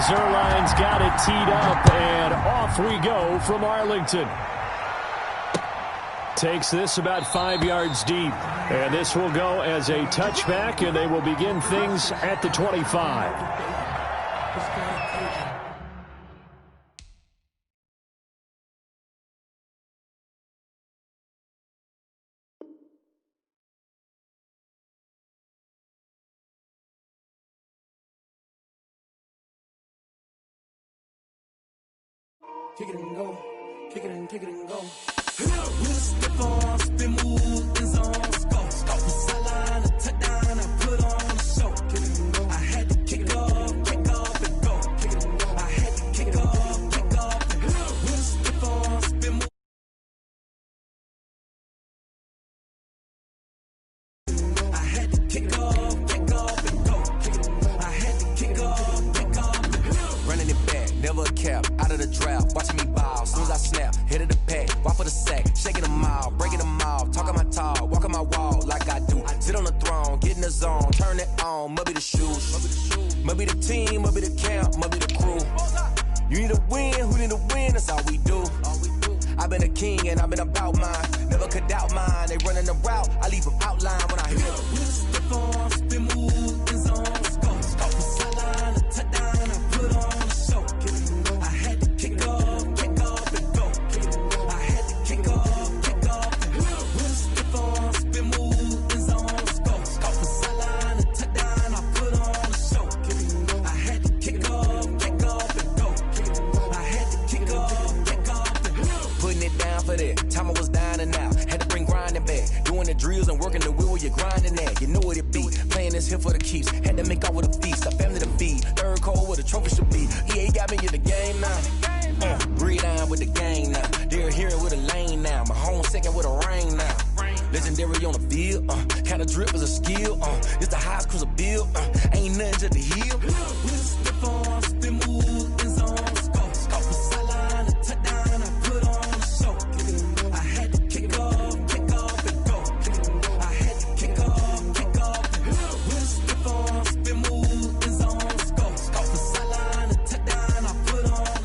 Zerline's got it teed up, and off we go from Arlington. Takes this about 5 yards deep. And this will go as a touchback, and they will begin things at the 25. Kick it and go, kick it and go. With a stiff arm, spin move, in zone, scope. From sideline to touchdown, I put on a show. Kick it and go. I had to kick off and go. Kick it and go. I had to kick off and go. With a stiff arm, spin move. I had to kick off and go. Kick it and go. I had to kick off and go. Running it back, never a cap, out of the draft. Watching me ball, soon as I snap, hit of the pack, walk for the sack, shaking them all, breaking them all, talking my talk, walking my wall like I do. Sit on the throne, get in the zone, turn it on, must be the shoes, must be the team, must be the camp, must be the crew. You need a win, who need a win, that's all we do. I've been a king and I've been about mine, never could doubt mine. They running the route, I leave them outline when I hit them. With a stiff arm, spin move, in zone, scope. From sideline to touchdown, I put on a show. I had to kick off and go. I had to kick off and go. With a stiff arm, spin move, in zone, scope. From sideline to touchdown, I put on a show. I had to kick off and go. I had to kick off and go. Putting it down for that. Time I was down and out. Had to bring grinding back. Doing the drills and working the wheel where you're grinding at. You know what it be. Playing this here for the keeps. Had to make off with a feast. A family to feed. Third cold where the trophy should be. EA got me in the game now. Breathe down with the gang now. They're here with a lane now. My home second with a rain now. Legendary on the field. Kind of drip is a skill. It's the highest cruiser bill. Ain't nothing to the hill. With a stiff arm, spin move, in zone, scope. From sideline to touchdown, I put on a show. I had to kick off and go. I had to kick off and go. With a stiff arm, spin move, in zone, scope. From sideline to touchdown, I put on a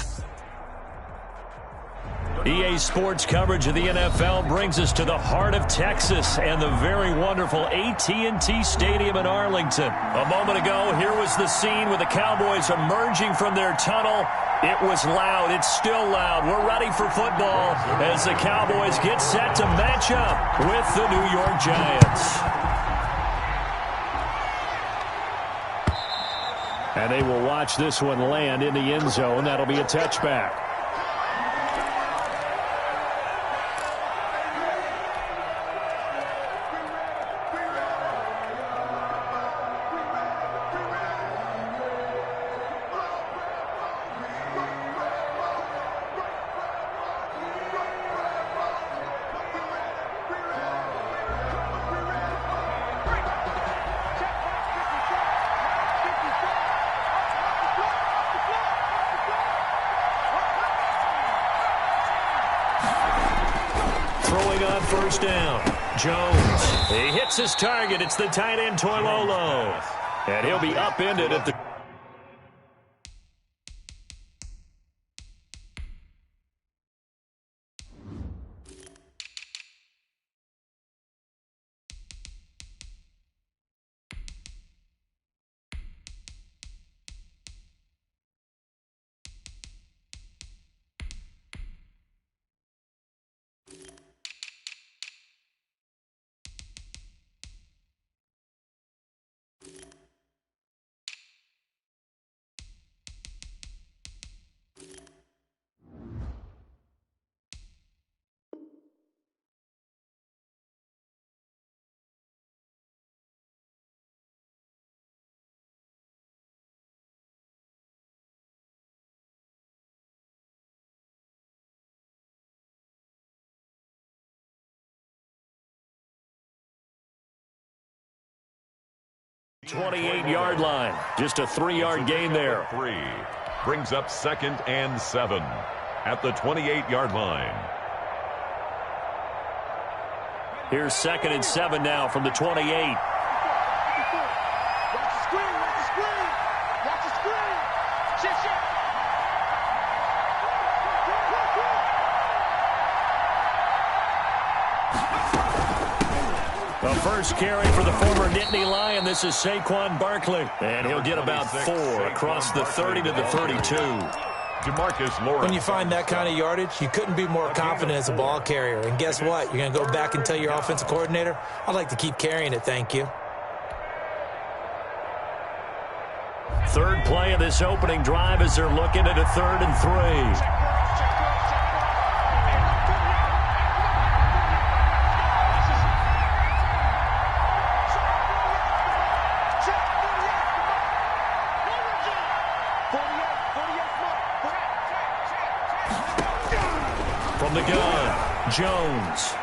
show. EA Sports coverage of the NFL brings us to the heart of Texas and the very wonderful AT&T Stadium in Arlington. A moment ago, here was the scene with the Cowboys emerging from their tunnel. It was loud. It's still loud. We're ready for football as the Cowboys get set to match up with the New York Giants. And they will watch this one land in the end zone. That'll be a touchback. First down. Jones. He hits his target. It's the tight end, Toilolo. And he'll be upended at the... ...28-yard line. Just a 3-yard gain there. 3 brings up 2nd and 7 at the 28-yard line. Here's 2nd and 7 now from the 28. The first carry for the former Nittany Lion. This is Saquon Barkley. And he'll get about 4 across the 30 to the 32. When you find that kind of yardage, you couldn't be more confident as a ball carrier. And guess what? You're going to go back and tell your offensive coordinator, I'd like to keep carrying it, thank you. Third play of this opening drive as they're looking at a 3rd and 3. From the gun, Jones.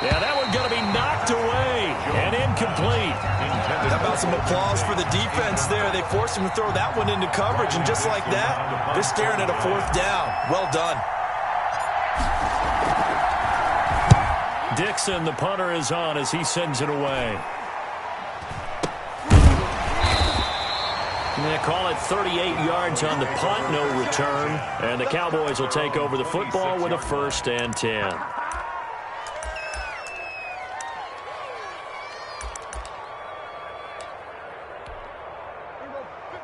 Yeah, that one's going to be knocked away and incomplete. How about some applause for the defense there? They forced him to throw that one into coverage, and just like that, they're staring at a 4th down. Well done. Dixon, the punter, is on as he sends it away. They call it 38 yards on the punt, no return. And the Cowboys will take over the football with a 1st and 10.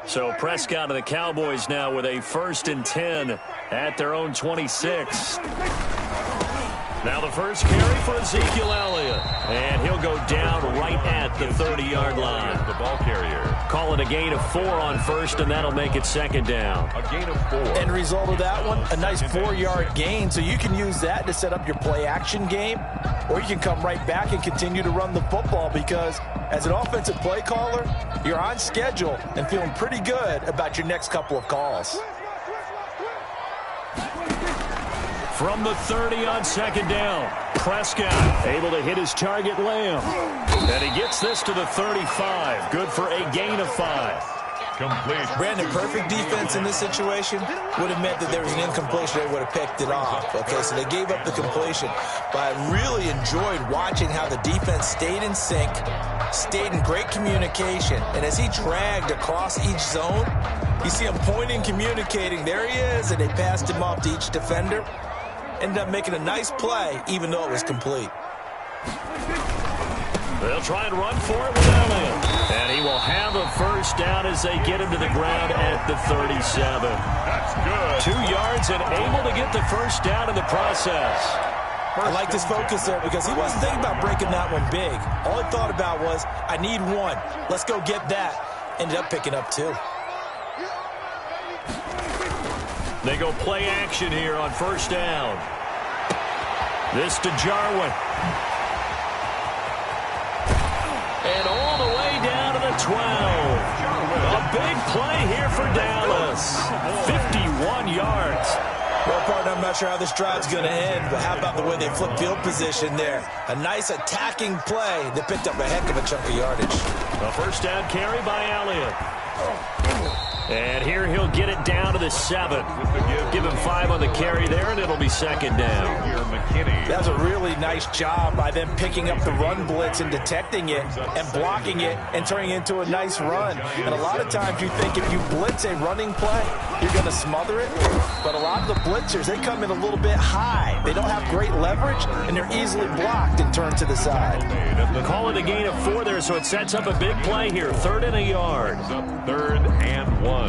So Prescott and the Cowboys now with a 1st and 10 at their own 26. Now the first carry for Ezekiel Elliott. And he'll go down right at the 30-yard line. The ball carrier. Call it a gain of 4 on 1st, and that'll make it 2nd down. A gain of 4. End result of that one, a nice 4-yard gain. So you can use that to set up your play-action game, or you can come right back and continue to run the football because as an offensive play caller, you're on schedule and feeling pretty good about your next couple of calls. From the 30 on 2nd down, Prescott able to hit his target, Lamb. And he gets this to the 35. Good for a gain of 5. Complete. Brandon, perfect defense in this situation would have meant that there was an incompletion. They would have picked it off. Okay, so they gave up the completion. But I really enjoyed watching how the defense stayed in sync, stayed in great communication. And as he dragged across each zone, you see him pointing, communicating. There he is, and they passed him off to each defender. Ended up making a nice play, even though it was complete. They'll try and run for it with Elliott. And he will have a 1st down as they get him to the ground at the 37. That's good. 2 yards and able to get the 1st down in the process. I like this focus there because he wasn't thinking about breaking that one big. All he thought about was, I need 1. Let's go get that. Ended up picking up 2. They go play action here on 1st down. This to Jarwin. And all the way down to the 12. A big play here for Dallas. 51 yards. Well, partner, I'm not sure how this drive's going to end, but how about the way they flip field position there? A nice attacking play that picked up a heck of a chunk of yardage. A 1st down carry by Elliott. And here he'll get it down to the 7. Give him 5 on the carry there, and it'll be 2nd down. That was a really nice job by them picking up the run blitz and detecting it and blocking it and turning it into a nice run. And a lot of times you think if you blitz a running play, you're going to smother it. But a lot of the blitzers, they come in a little bit high. They don't have great leverage, and they're easily blocked and turned to the side. Call it a gain of 4 there, so it sets up a big play here. 3rd and a yard. 3rd and 1.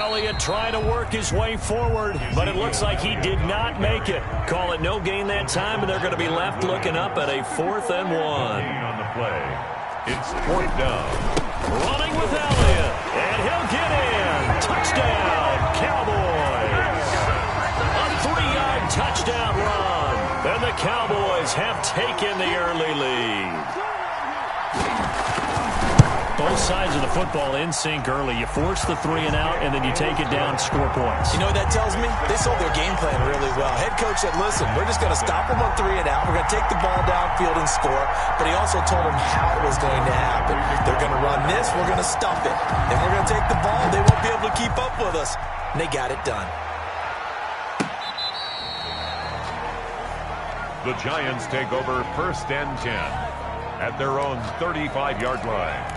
Elliott trying to work his way forward, but it looks like he did not make it. Call it no gain that time, and they're going to be left looking up at a 4th and 1. On the play, it's 4th down. Running with Elliott, and he'll get in. Touchdown, Cowboys. A 3-yard touchdown run, and the Cowboys have taken the early lead. Both sides of the football in sync early. You force the 3 and out, and then you take it down, score points. You know what that tells me? They sold their game plan really well. Head coach said, listen, we're just going to stop them on 3 and out. We're going to take the ball downfield and score. But he also told them how it was going to happen. They're going to run this. We're going to stuff it. Then we're going to take the ball. They won't be able to keep up with us. And they got it done. The Giants take over 1st and 10 at their own 35-yard line.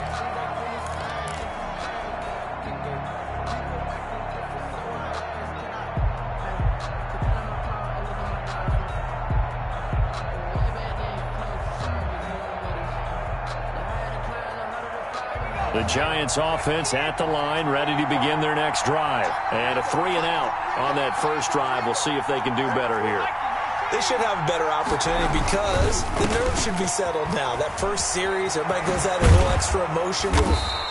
The Giants offense at the line, ready to begin their next drive. And a 3-and-out on that first drive. We'll see if they can do better here. They should have a better opportunity because the nerves should be settled now. That first series, everybody goes out a little extra emotion.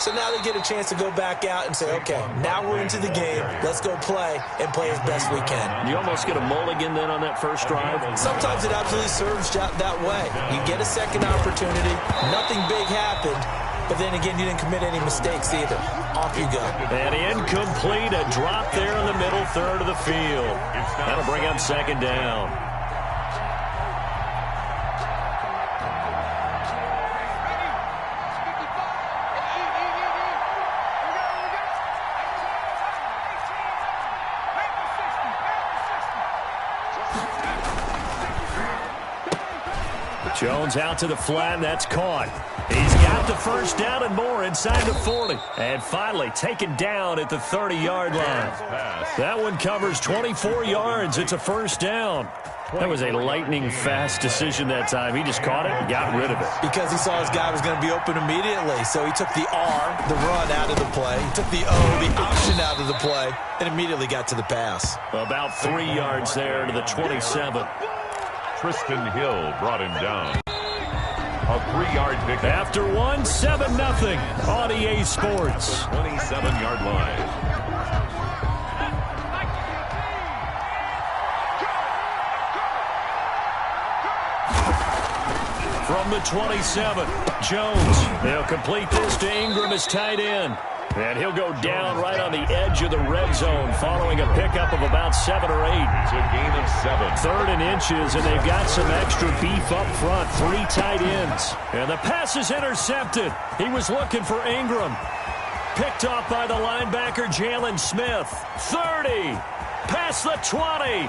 So now they get a chance to go back out and say, okay, now we're into the game. Let's go play and play as best we can. You almost get a mulligan then on that first drive? Sometimes it absolutely serves that way. You get a second opportunity. Nothing big happened. But then again, you didn't commit any mistakes either. Off you go. And incomplete, a drop there in the middle third of the field. That'll bring up 2nd down. Jones out to the flat, and that's caught. He's got the first down and more inside the 40. And finally taken down at the 30-yard line. That one covers 24 yards. It's a first down. That was a lightning-fast decision that time. He just caught it and got rid of it. Because he saw his guy was going to be open immediately. So he took the R, the run, out of the play. He took the O, the option, out of the play, and immediately got to the pass. About 3 yards there to the 27. Tristan Hill brought him down. A 3-yard pickup. After 1, 7-0 on EA Sports. 27-yard line. From the 27, Jones. They'll complete this to Ingram as tight end. And he'll go down right on the edge of the red zone following a pickup of about 7 or 8. It's a gain of 7. 3rd and inches, and they've got some extra beef up front. 3 tight ends. And the pass is intercepted. He was looking for Ingram. Picked off by the linebacker, Jalen Smith. 30. Past the 20.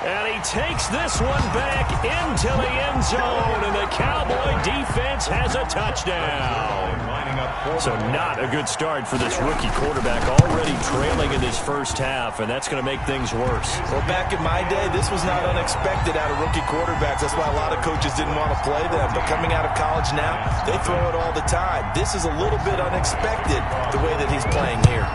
And he takes this one back into the end zone, and the Cowboy defense has a touchdown. So not a good start for this rookie quarterback, already trailing in this first half, and that's going to make things worse. Well, back in my day, this was not unexpected out of rookie quarterbacks. That's why a lot of coaches didn't want to play them. But coming out of college now, they throw it all the time. This is a little bit unexpected, the way that he's playing here.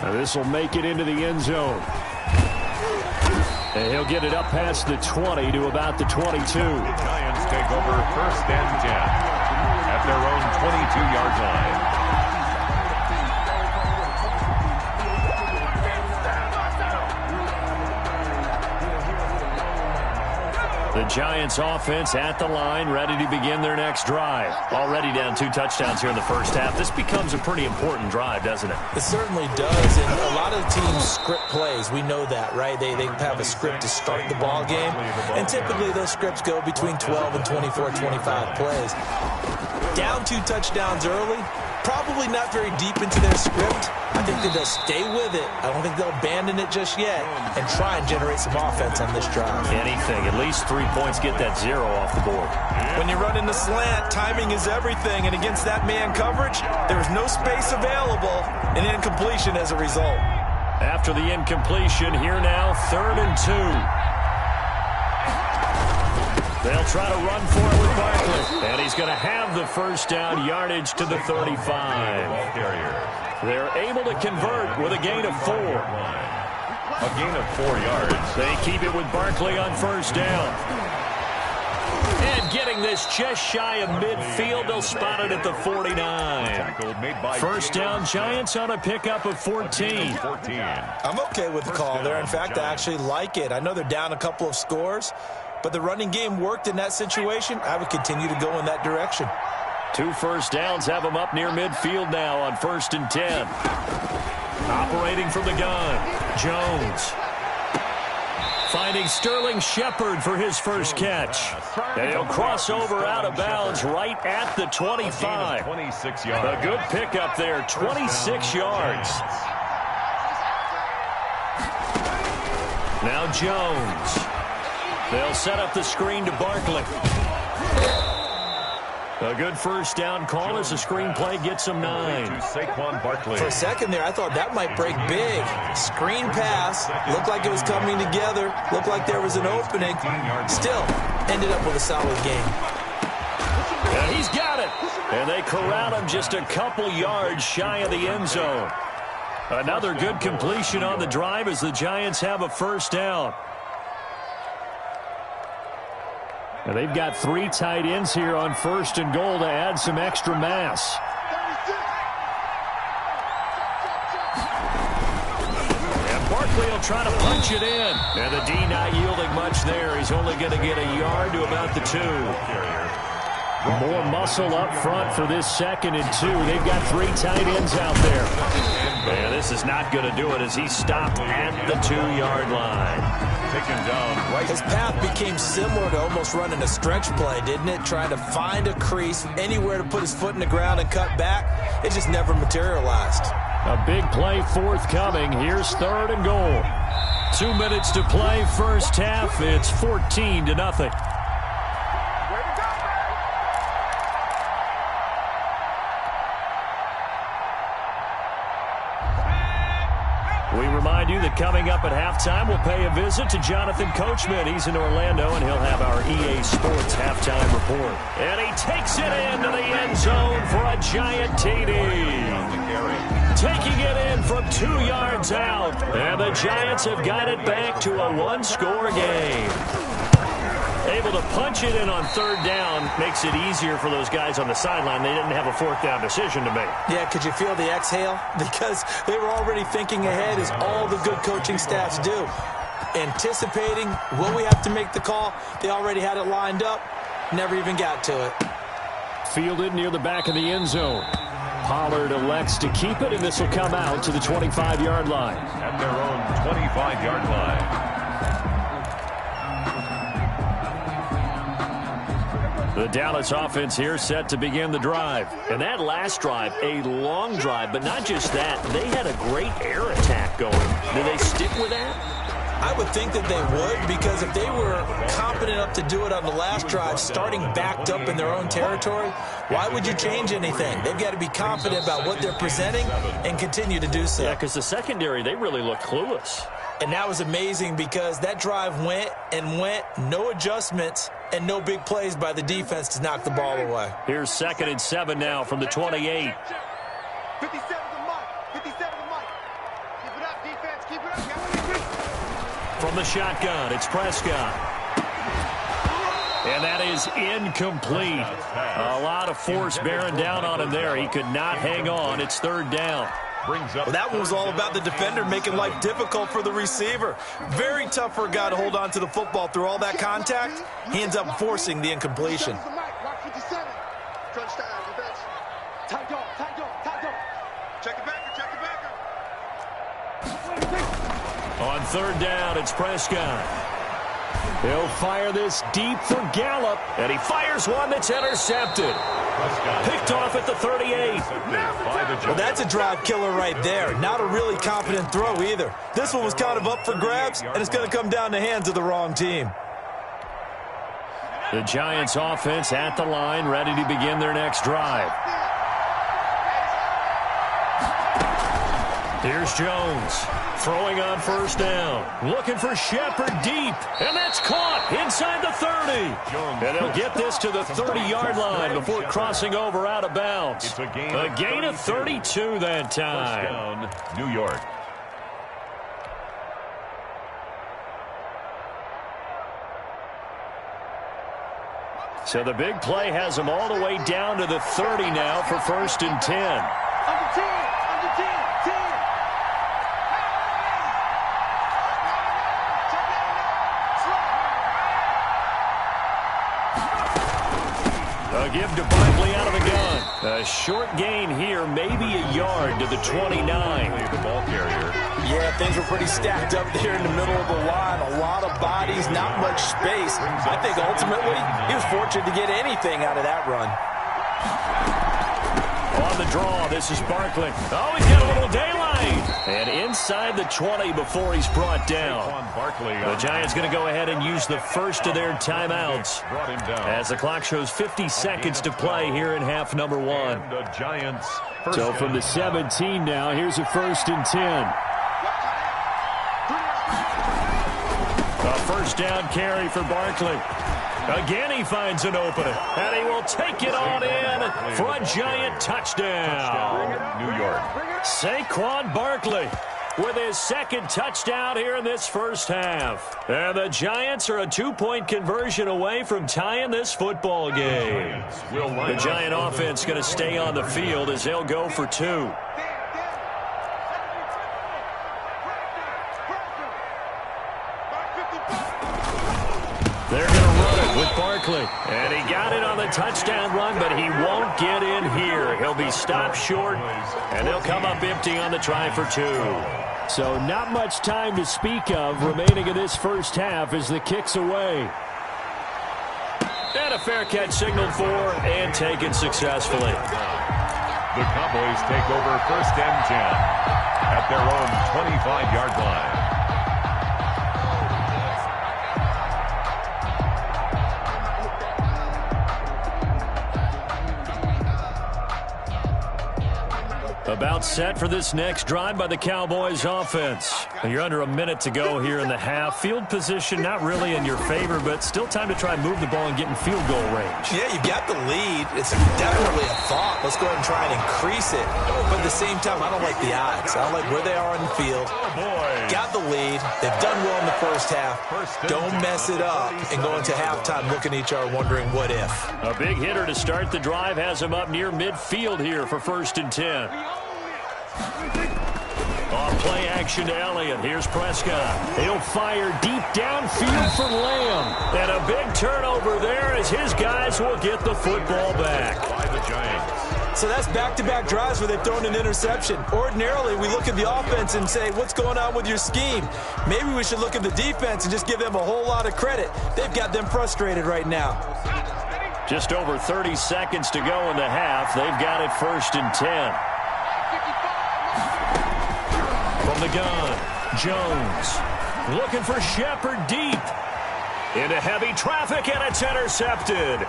Now this will make it into the end zone. And he'll get it up past the 20 to about the 22. The Giants take over 1st and 10 at their own 22-yard line. The Giants offense at the line, ready to begin their next drive. Already down 2 touchdowns here in the first half. This becomes a pretty important drive, doesn't it? It certainly does, and a lot of teams script plays. We know that, right? They have a script to start the ball game, and typically those scripts go between 12 and 24, 25 plays. Down 2 touchdowns early, probably not very deep into their script. I think that they'll stay with it. I don't think they'll abandon it just yet and try and generate some offense on this drive. Anything. At least 3 points, get that 0 off the board. When you run in the slant, timing is everything. And against that man coverage, there is no space available. An incompletion as a result. After the incompletion, here now, 3rd and 2. They'll try to run for it with Barkley. And he's going to have the first down, yardage to the 35. They're able to convert with a gain of 4. A gain of 4 yards. They keep it with Barkley on first down. And getting this just shy of midfield, they'll spot it at the 49. First down, Giants on a pickup of 14. I'm okay with the call there. In fact, I actually like it. I know they're down a couple of scores, but the running game worked in that situation. I would continue to go in that direction. 2 first downs have them up near midfield now on 1st and 10. Operating from the gun, Jones. Finding Sterling Shepard for his first catch. And he'll cross over out of bounds right at the 25. 26 yards. A good pickup there, 26 yards. Now Jones. They'll set up the screen to Barkley. A good first down call as the screenplay gets him 9. For a second there, I thought that might break big. Screen pass. Looked like it was coming together. Looked like there was an opening. Still, ended up with a solid game. And he's got it. And they corral him just a couple yards shy of the end zone. Another good completion on the drive as the Giants have a first down. And they've got 3 tight ends here on 1st and goal to add some extra mass. And Barkley will try to punch it in. And the D not yielding much there. He's only going to get a yard to about the 2. More muscle up front for this 2nd and 2. They've got 3 tight ends out there. And this is not going to do it as he stopped at the 2-yard line. Taken down right. His path became similar to almost running a stretch play, didn't it? Trying to find a crease, anywhere to put his foot in the ground and cut back. It just never materialized. A big play forthcoming. Here's 3rd and goal. 2 minutes to play first half. It's 14-0. We remind you that coming up at halftime, we'll pay a visit to Jonathan Coachman. He's in Orlando, and he'll have our EA Sports halftime report. And he takes it into the end zone for a giant TD. Taking it in from 2 yards out. And the Giants have got it back to a 1-score game. Able to punch it in on 3rd down makes it easier for those guys on the sideline. They didn't have a 4th down decision to make. Yeah, could you feel the exhale? Because they were already thinking ahead, as all the good coaching staffs do. Anticipating, will we have to make the call? They already had it lined up. Never even got to it. Fielded near the back of the end zone. Pollard elects to keep it, and this will come out to the 25-yard line. At their own 25-yard line. The Dallas offense here set to begin the drive. And that last drive, a long drive, but not just that. They had a great air attack going. Do they stick with that? I would think that they would, because if they were competent enough to do it on the last drive, starting backed up in their own territory, why would you change anything? They've got to be confident about what they're presenting and continue to do so. Yeah, because the secondary, they really looked clueless. And that was amazing because that drive went and went, no adjustments, and no big plays by the defense to knock the ball away. Here's 2nd and 7 now from the 28. 57 to Mike. 57 to Mike. Keep it up, defense. Keep it up. From the shotgun, it's Prescott. And that is incomplete. A lot of force bearing down on him there. He could not hang on. It's 3rd down. Well, that one was all about the defender making life difficult for the receiver. Very tough for a guy to hold on to the football through all that contact. He ends up forcing the incompletion. On 3rd down, it's Prescott. He'll fire this deep for Gallup, and he fires one that's intercepted. Picked off at the 38. Well, that's a drive killer right there. Not a really confident throw either. This one was kind of up for grabs, and it's going to come down the hands of the wrong team. The Giants offense at the line, ready to begin their next drive. Here's Jones. Throwing on 1st down. Looking for Shepard deep. And that's caught inside the 30. And they'll get this to the 30-yard line before crossing over out of bounds. A gain of 32 that time. First down, New York. So the big play has them all the way down to the 30 now for 1st and 10. Under 10. Under 10. 10. A give to Barkley out of the gun. A short gain here, maybe a yard to the 29. The ball carrier. Yeah, things were pretty stacked up there in the middle of the line. A lot of bodies, not much space. I think ultimately he was fortunate to get anything out of that run. On on the draw. This is Barkley. Oh, he's got a little daylight. And inside the 20 before he's brought down. The Giants going to go ahead and use the first of their timeouts as the clock shows 50 seconds to play here in half number 1. So from the 17 now, here's a 1st and 10. A first down carry for Barkley. Again, he finds an opening, and he will take it on in for a Giant touchdown. New York. Saquon Barkley with his second touchdown here in this first half. And the Giants are a 2-point conversion away from tying this football game. The Giant offense going to stay on the field as they'll go for 2. They're going to run it with Barkley. And he got it on the touchdown run, but he won't get in here. He'll be stopped short, and they'll come up empty on the try for 2. So not much time to speak of remaining in this first half as the kick's away. And a fair catch signaled for and taken successfully. The Cowboys take over 1st and 10 at their own 25-yard line. About set for this next drive by the Cowboys offense. You're under a minute to go here in the half. Field position not really in your favor, but still time to try and move the ball and get in field goal range. Yeah, you've got the lead. It's definitely a thought. Let's go ahead and try and increase it. But at the same time, I don't like the odds. I don't like where they are on the field. Got the lead. They've done well in the first half. Don't mess it up and go into halftime looking at each other wondering what if. A big hitter to start the drive has him up near midfield here for 1st and 10. Off play action to Elliott. Here's Prescott. He'll fire deep downfield for Lamb. And a big turnover there as his guys will get the football back. By the Giants. So that's back-to-back drives where they've thrown an interception. Ordinarily, we look at the offense and say, what's going on with your scheme? Maybe we should look at the defense and just give them a whole lot of credit. They've got them frustrated right now. Just over 30 seconds to go in the half. They've got it 1st and 10. From the gun, Jones looking for Shepard deep. Into heavy traffic, and it's intercepted.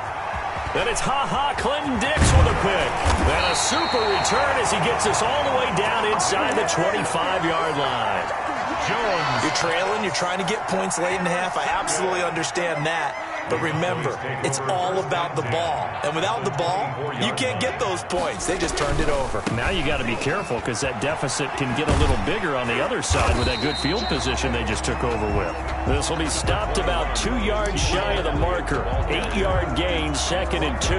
Then it's Clinton Dix with a pick. And a super return as he gets us all the way down inside the 25-yard line. Jones. You're trailing. You're trying to get points late in the half. I absolutely understand that. But remember, it's all about the ball. And without the ball, you can't get those points. They just turned it over. Now you got to be careful because that deficit can get a little bigger on the other side with that good field position they just took over with. This will be stopped about 2 yards shy of the marker. 8-yard gain, 2nd and 2.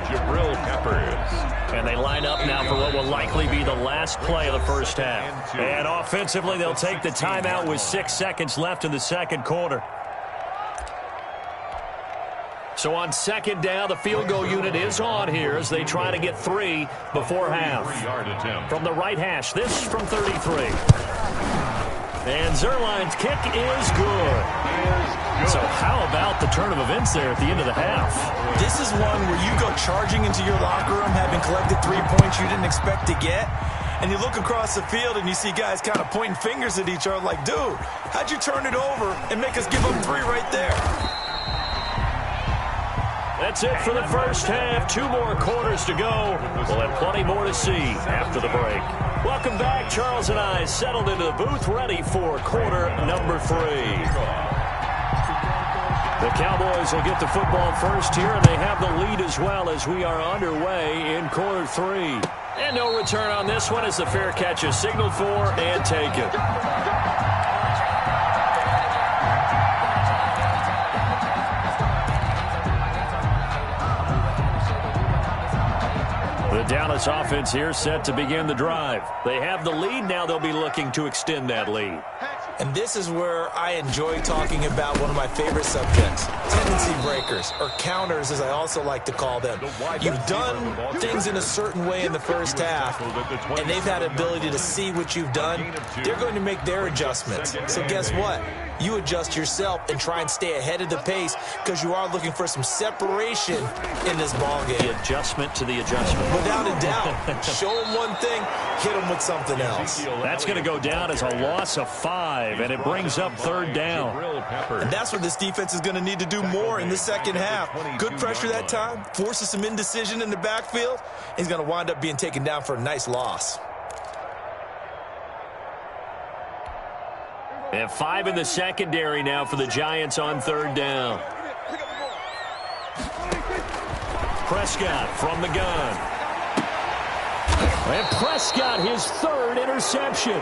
Jabril Peppers. And they line up now for what will likely be the last play of the first half. And offensively, they'll take the timeout with 6 seconds left in the second quarter. So on 2nd down, the field goal unit is on here as they try to get 3 before half. From the right hash, this from 33. And Zerline's kick is good. So how about the turn of events there at the end of the half? This is one where you go charging into your locker room having collected 3 points you didn't expect to get. And you look across the field and you see guys kind of pointing fingers at each other like, dude, how'd you turn it over and make us give up 3 right there? That's it for the first half. 2 more quarters to go. We'll have plenty more to see after the break. Welcome back. Charles and I settled into the booth ready for quarter number 3. The Cowboys will get the football first here, and they have the lead as well as we are underway in quarter 3. And no return on this one as the fair catch is signaled for and taken. The Dallas offense here set to begin the drive. They have the lead. Now they'll be looking to extend that lead. And this is where I enjoy talking about one of my favorite subjects, tendency breakers, or counters as I also like to call them. You've done things in a certain way in the first half, and they've had ability to see what you've done. They're going to make their adjustments. So guess what? you adjust yourself and try and stay ahead of the pace because you are looking for some separation in this ball game. The adjustment to the adjustment. Without a doubt. Show them one thing, hit them with something else. That's going to go down as a loss of 5, and it brings up 3rd down. And that's what this defense is going to need to do more in the second half. Good pressure that time, forces some indecision in the backfield. He's going to wind up being taken down for a nice loss. They have 5 in the secondary now for the Giants on 3rd down. Prescott from the gun. And Prescott, his 3rd interception.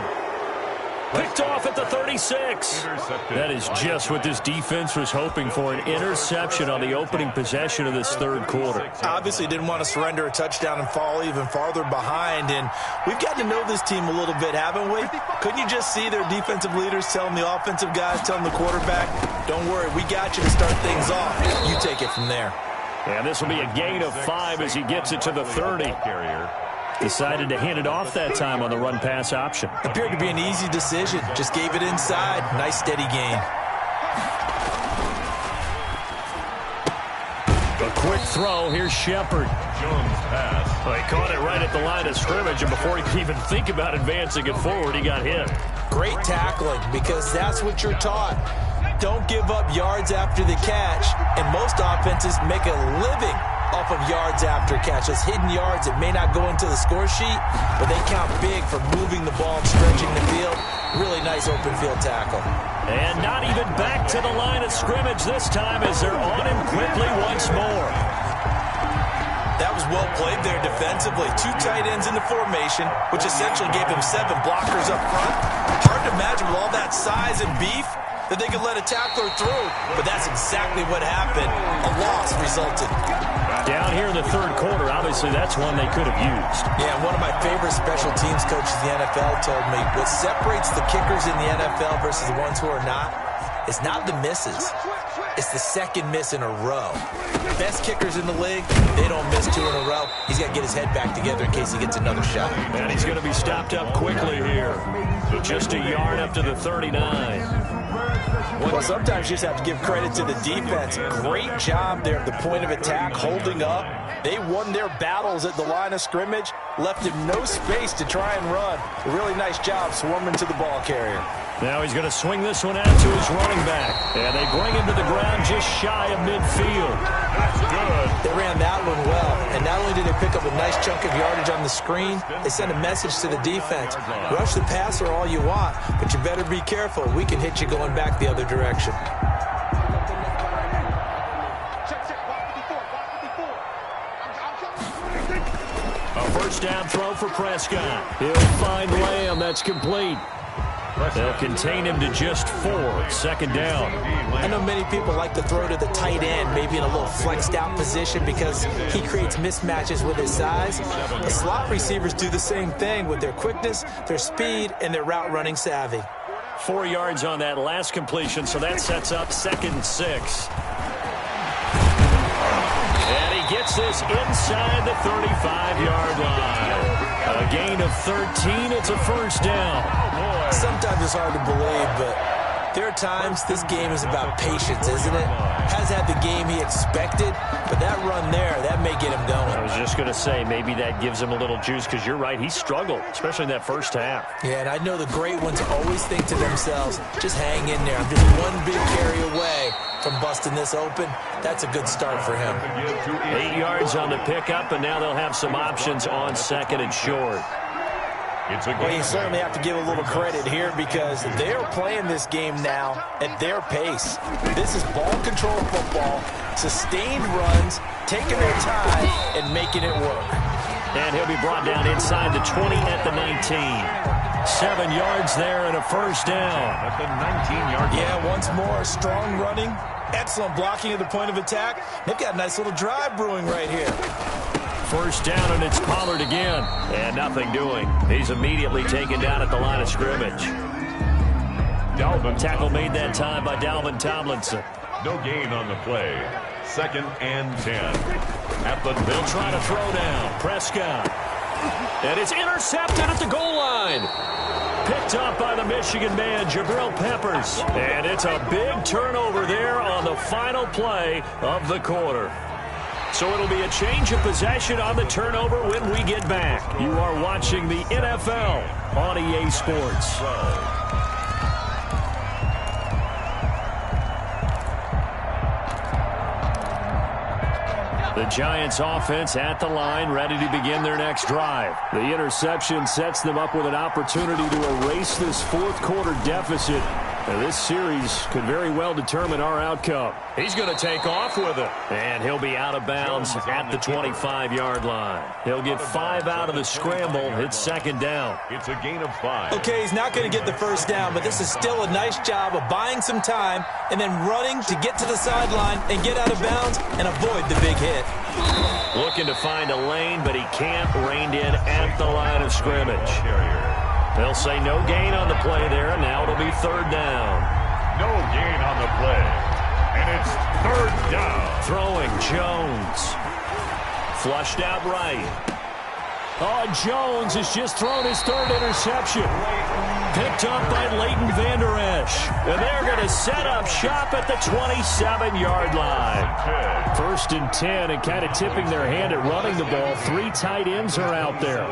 Picked off at the 36. That is just what this defense was hoping for, an interception on the opening possession of this 3rd quarter. Obviously didn't want to surrender a touchdown and fall even farther behind, and we've gotten to know this team a little bit, haven't we? Couldn't you just see their defensive leaders telling the offensive guys, telling the quarterback, don't worry, we got you to start things off. You take it from there. And this will be a gain of 5 as he gets it to the 30. Decided to hand it off that time on the run-pass option. Appeared to be an easy decision. Just gave it inside. Nice steady gain. A quick throw. Here's Shepard. Jones pass. Well, he caught it right at the line of scrimmage, and before he could even think about advancing it forward, he got hit. Great tackling, because that's what you're taught. Don't give up yards after the catch, and most offenses make a living off of yards after catch. Those hidden yards that may not go into the score sheet, but they count big for moving the ball and stretching the field. Really nice open field tackle. And not even back to the line of scrimmage this time as they're on him quickly once more. That was well played there defensively. 2 tight ends in the formation, which essentially gave him 7 blockers up front. Hard to imagine with all that size and beef that they could let a tackler through, but that's exactly what happened. A loss resulted. Down here in the 3rd quarter, obviously that's one they could have used. Yeah, one of my favorite special teams coaches in the NFL told me what separates the kickers in the NFL versus the ones who are not is not the misses. It's the second miss in a row. Best kickers in the league, they don't miss 2 in a row. He's got to get his head back together in case he gets another shot. And he's going to be stopped up quickly here. Just a yard up to the 39. Well, sometimes you just have to give credit to the defense. Great job there at the point of attack, holding up. They won their battles at the line of scrimmage, left him no space to try and run. A really nice job swarming to the ball carrier. Now he's going to swing this one out to his running back. And they bring him to the ground just shy of midfield. That's good. They ran that one well. And not only did they pick up a nice chunk of yardage on the screen, they sent a message to the defense. Rush the passer all you want, but you better be careful. We can hit you going back the other direction. A first down throw for Prescott. He'll find Lamb. That's complete. They'll contain him to just 4. 2nd down. I know many people like to throw to the tight end, maybe in a little flexed out position because he creates mismatches with his size. The slot receivers do the same thing with their quickness, their speed, and their route running savvy. 4 yards on that last completion, so that sets up 2nd and 6. And he gets this inside the 35-yard line. A gain of 13. It's a first down. Sometimes it's hard to believe, but there are times this game is about patience, isn't it? Has had the game he expected, but that run there, that may get him going. I was just going to say, maybe that gives him a little juice, because you're right, he struggled, especially in that first half. Yeah, and I know the great ones always think to themselves, just hang in there. I'm just one big carry away from busting this open. That's a good start for him. 8 yards on the pickup, and now they'll have some options on 2nd and short. Well, you certainly have to give a little credit here because they're playing this game now at their pace. This is ball control football, sustained runs, taking their time, and making it work. And he'll be brought down inside the 20 at the 19. 7 yards there and a first down. At the 19-yard line. Yeah, once more, strong running, excellent blocking at the point of attack. They've got a nice little drive brewing right here. First down, and it's Pollard again. And nothing doing. He's immediately taken down at the line of scrimmage. Tackle made that time by Dalvin Tomlinson. No gain on the play. 2nd and 10. They'll try to throw down. Prescott. And it's intercepted at the goal line. Picked up by the Michigan man, Jabril Peppers. And it's a big turnover there on the final play of the quarter. So it'll be a change of possession on the turnover when we get back. You are watching the NFL on EA Sports. The Giants offense at the line, ready to begin their next drive. The interception sets them up with an opportunity to erase this fourth quarter deficit. And this series could very well determine our outcome. He's going to take off with it. And he'll be out of bounds at the 25-yard line. He'll get 5 out of the scramble. It's second down. It's a gain of 5. Okay, he's not going to get the first down, but this is still a nice job of buying some time and then running to get to the sideline and get out of bounds and avoid the big hit. Looking to find a lane, but he can't. Reined in at the line of scrimmage. They'll say no gain on the play there, and now it'll be third down. No gain on the play, and it's third down. Throwing Jones. Flushed out right. Oh, Jones has just thrown his third interception. Picked up by Leighton Vander Esch. And they're going to set up shop at the 27-yard line. First and 10, and kind of tipping their hand at running the ball. 3 tight ends are out there.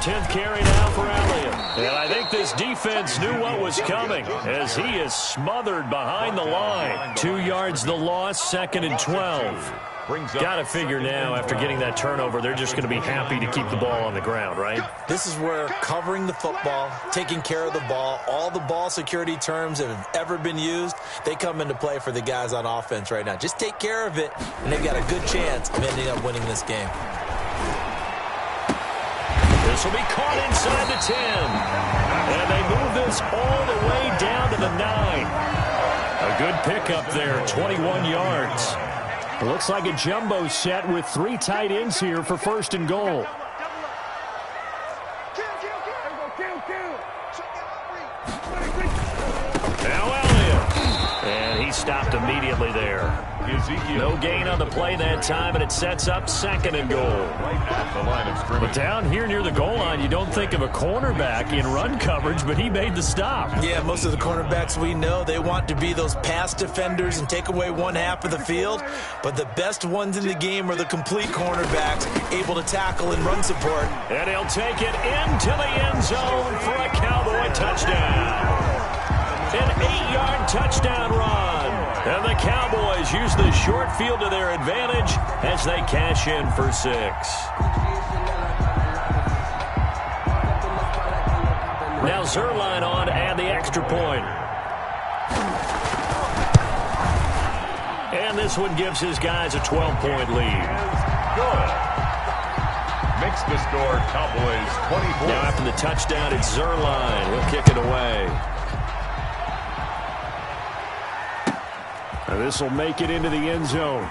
10th carry now for Elliott. And I think this defense knew what was coming as he is smothered behind the line. 2 yards the loss, second and 12. Got to figure now, after getting that turnover, they're just going to be happy to keep the ball on the ground, right? This is where covering the football, taking care of the ball, all the ball security terms that have ever been used, they come into play for the guys on offense right now. Just take care of it, and they've got a good chance of ending up winning this game. This will be caught inside the 10. And they move this all the way down to the 9. A good pickup there, 21 yards. It looks like a jumbo set with 3 tight ends here for first and goal. Now Elliott. And he stopped immediately there. No gain on the play that time, and it sets up second and goal. But down here near the goal line, you don't think of a cornerback in run coverage, but he made the stop. Yeah, most of the cornerbacks we know, they want to be those pass defenders and take away one half of the field. But the best ones in the game are the complete cornerbacks, able to tackle and run support. And he'll take it into the end zone for a Cowboy touchdown. An 8-yard touchdown run. And the Cowboys use the short field to their advantage as they cash in for 6. Now Zerline on to add the extra point. And this one gives his guys a 12-point lead. Good. Makes the score Cowboys 24. Now after the touchdown, it's Zerline. He'll kick it away. And this will make it into the end zone.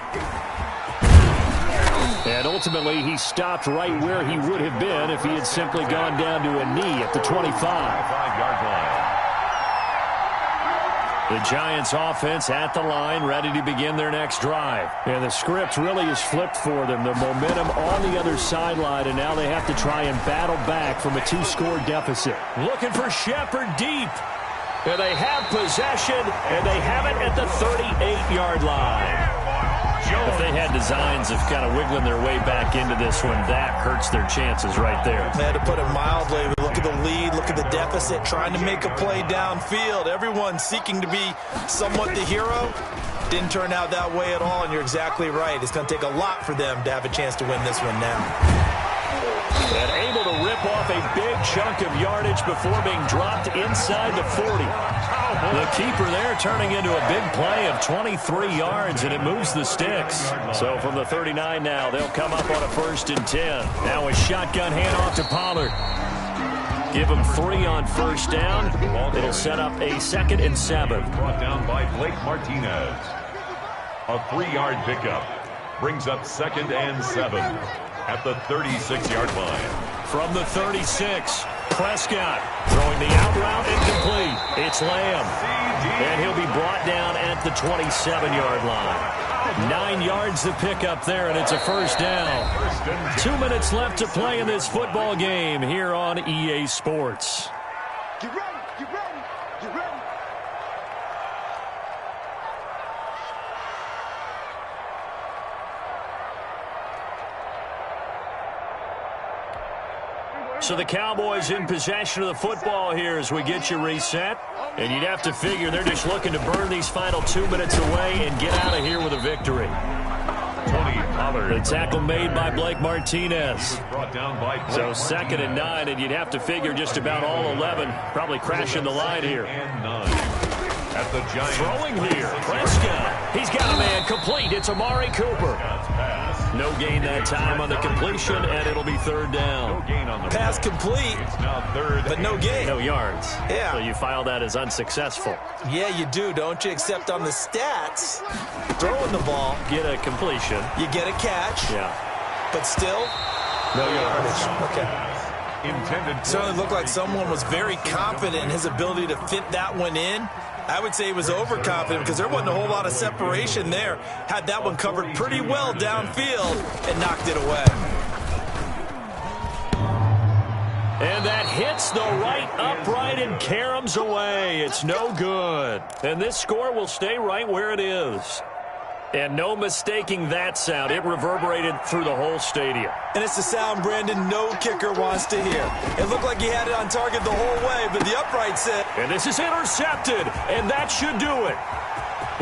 And ultimately, he stopped right where he would have been if he had simply gone down to a knee at the 25-yard line. The Giants offense at the line, ready to begin their next drive. And the script really is flipped for them. The momentum on the other sideline, and now they have to try and battle back from a 2-score deficit. Looking for Shepard deep. And they have possession, and they have it at the 38-yard line. If they had designs of kind of wiggling their way back into this one, that hurts their chances right there. They had to put it mildly. Look at the lead, look at the deficit, trying to make a play downfield. Everyone seeking to be somewhat the hero. Didn't turn out that way at all, and you're exactly right. It's going to take a lot for them to have a chance to win this one now. And able to rip off a big chunk of yardage before being dropped inside the 40. The keeper there turning into a big play of 23 yards, and it moves the sticks. So from the 39 now, they'll come up on a 1st and 10. Now a shotgun handoff to Pollard. Give him 3 on first down. It'll set up a 2nd and 7. Brought down by Blake Martinez. A 3-yard pickup brings up 2nd and 7 at the 36-yard line. From the 36, Prescott throwing the out route incomplete. It's Lamb. And he'll be brought down at the 27-yard line. 9 yards to pick up there, and it's a first down. 2 minutes left to play in this football game here on EA Sports. Get ready, get ready, get ready. So the Cowboys in possession of the football here as we get you reset. And you'd have to figure they're just looking to burn these final 2 minutes away and get out of here with a victory. The tackle made by Blake Martinez. So 2nd and 9, and you'd have to figure just about all 11 probably crashing the line here. At the Giants. Throwing here, Prescott. He's got a man complete. It's Amari Cooper. No gain that time on the completion, and it'll be 3rd down. Pass complete, but no gain. No yards. Yeah. So you file that as unsuccessful. Yeah, you do, don't you? Except on the stats, throwing the ball, Get a completion. you get a catch, Yeah. but still, no yardage. Okay. Certainly looked like someone was very confident in his ability to fit that one in. I would say he was overconfident because there wasn't a whole lot of separation there. Had that one covered pretty well downfield and knocked it away. And that hits the right upright and caroms away. It's no good. And this score will stay right where it is. And no mistaking that sound. It reverberated through the whole stadium. And it's the sound Brandon no kicker wants to hear. It looked like he had it on target the whole way, but the upright said. And this is intercepted, and that should do it.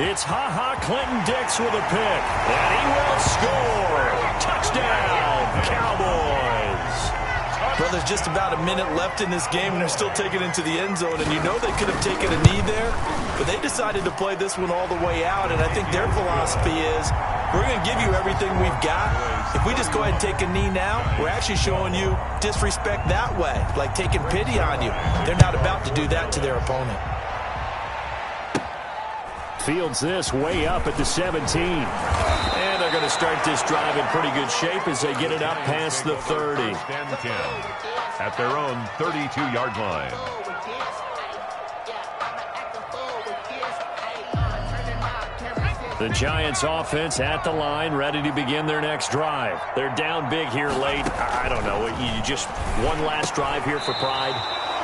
It's Ha-Ha Clinton-Dix with a pick, and he will score. Touchdown, Cowboys. Well, there's just about a minute left in this game, and they're still taking it into the end zone. And you know they could have taken a knee there, but they decided to play this one all the way out. And I think their philosophy is, we're going to give you everything we've got. If we just go ahead and take a knee now, we're actually showing you disrespect that way, like taking pity on you. They're not about to do that to their opponent. Fields this way up at the 17. And they're going to start this drive in pretty good shape as they get it up past the 30. At their own 32-yard line. The Giants offense at the line, ready to begin their next drive. They're down big here late. I don't know. You just one last drive here for pride.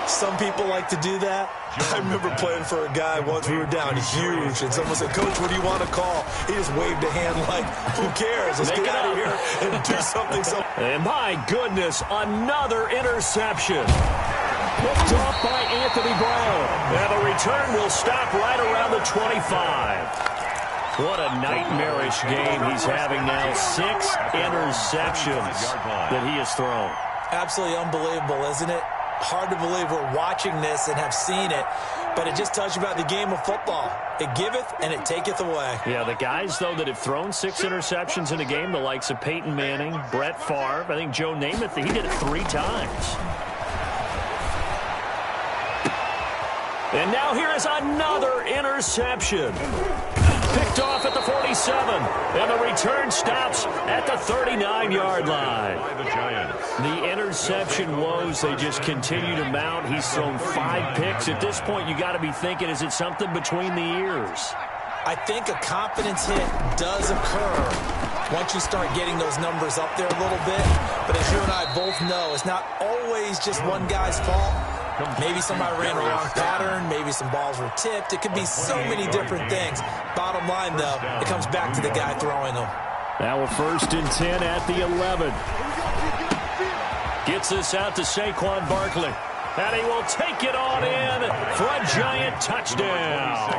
Some people like to do that. I remember playing for a guy once. We were down huge, and someone said, "Coach, what do you want to call?" He just waved a hand like, "Who cares? Let's get out of here and do something." And my goodness, another interception. Picked off by Anthony Brown. And the return will stop right around the 25. What a nightmarish game he's having now. 6 interceptions that he has thrown. Absolutely unbelievable, isn't it? Hard to believe we're watching this and have seen it, but it just tells you about the game of football. It giveth and it taketh away. Yeah, the guys, though, that have thrown 6 interceptions in a game, the likes of Peyton Manning, Brett Favre, I think Joe Namath, he did it 3 times. And now here is another interception. Picked off at the 47, and the return stops at the 39-yard line. The interception woes, they just continue to mount. He's thrown 5 picks. At this point, you got to be thinking, is it something between the ears? I think a confidence hit does occur once you start getting those numbers up there a little bit. But as you and I both know, it's not always just one guy's fault. Maybe somebody ran a wrong pattern. Maybe some balls were tipped. It could be so many different things. Bottom line, though, it comes back to the guy throwing them. Now a 1st and 10 at the 11. Gets this out to Saquon Barkley. And he will take it on in for a giant touchdown.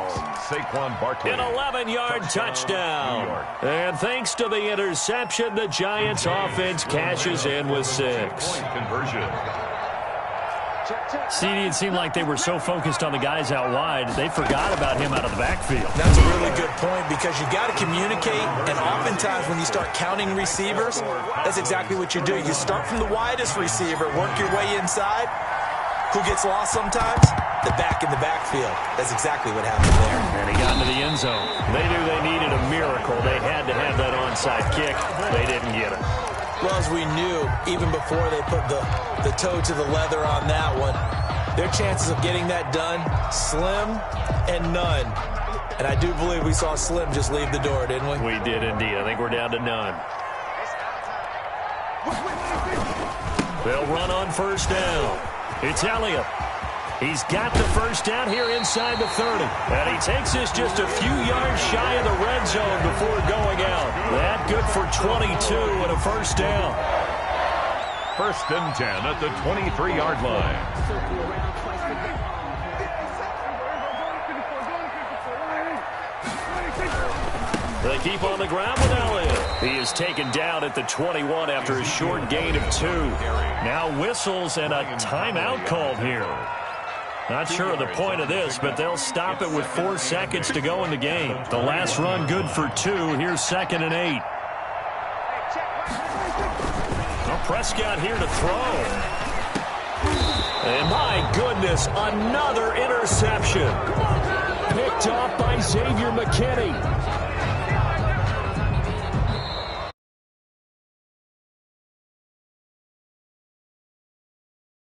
Saquon Barkley. An 11-yard touchdown. And thanks to the interception, the Giants offense cashes in with 6. Conversion. CD, it seemed like they were so focused on the guys out wide, they forgot about him out of the backfield. That's a really good point because you got to communicate, and oftentimes when you start counting receivers, that's exactly what you do. You start from the widest receiver, work your way inside. Who gets lost sometimes? The back in the backfield. That's exactly what happened there. And he got into the end zone. They knew they needed a miracle. They had to have that onside kick. They didn't get it. Well, as we knew, even before they put the toe to the leather on that one, their chances of getting that done, slim and none. And I do believe we saw Slim just leave the door, didn't we? We did indeed. I think we're down to none. They'll run on first down. It's Elliott. He's got the first down here inside the 30. And he takes this just a few yards shy of the red zone before going out. That good for 22 and a first down. First and 10 at the 23-yard line. They keep on the ground with Elliott. He is taken down at the 21 after a short gain of 2. Now whistles and a timeout called here. Not sure of the point of this, but they'll stop it with 4 seconds to go in the game. The last run good for 2. Here's 2nd and 8. Well, Prescott here to throw. And my goodness, another interception. Picked off by Xavier McKinney.